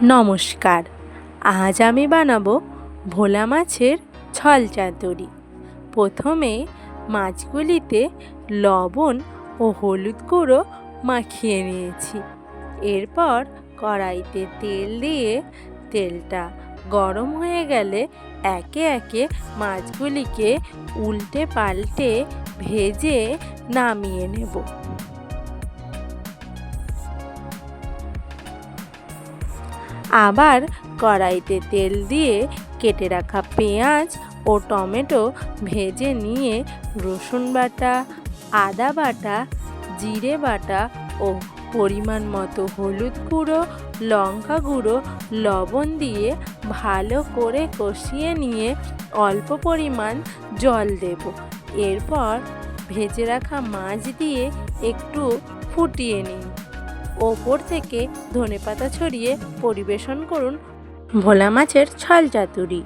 নমস্কার। আজ আমি বানাবো ভোলা মাছের ছল চাতুরি। প্রথমে মাছগুলিতে লবণ ও হলুদ গুঁড়ো মাখিয়ে নিয়েছি। এরপর কড়াইতে তেল দিয়ে তেলটা গরম হয়ে গেলে একে একে মাছগুলিকে উল্টে পাল্টে ভেজে নামিয়ে নেব। আবার কড়াইতে তেল দিয়ে কেটে রাখা পেঁয়াজ ও টমেটো ভেজে নিয়ে রসুন বাটা, আদা বাটা, জিরে বাটা ও পরিমাণ মতো হলুদ গুঁড়ো, লঙ্কা গুঁড়ো, লবণ দিয়ে ভালো করে কষিয়ে নিয়ে অল্প পরিমাণ জল দেব। এরপর ভেজে রাখা মাছ দিয়ে একটু ফুটিয়ে নিন। ওপর থেকে ধনেপাতা ছড়িয়ে পরিবেশন করুন ভোলা মাছের ছল চাতুরি।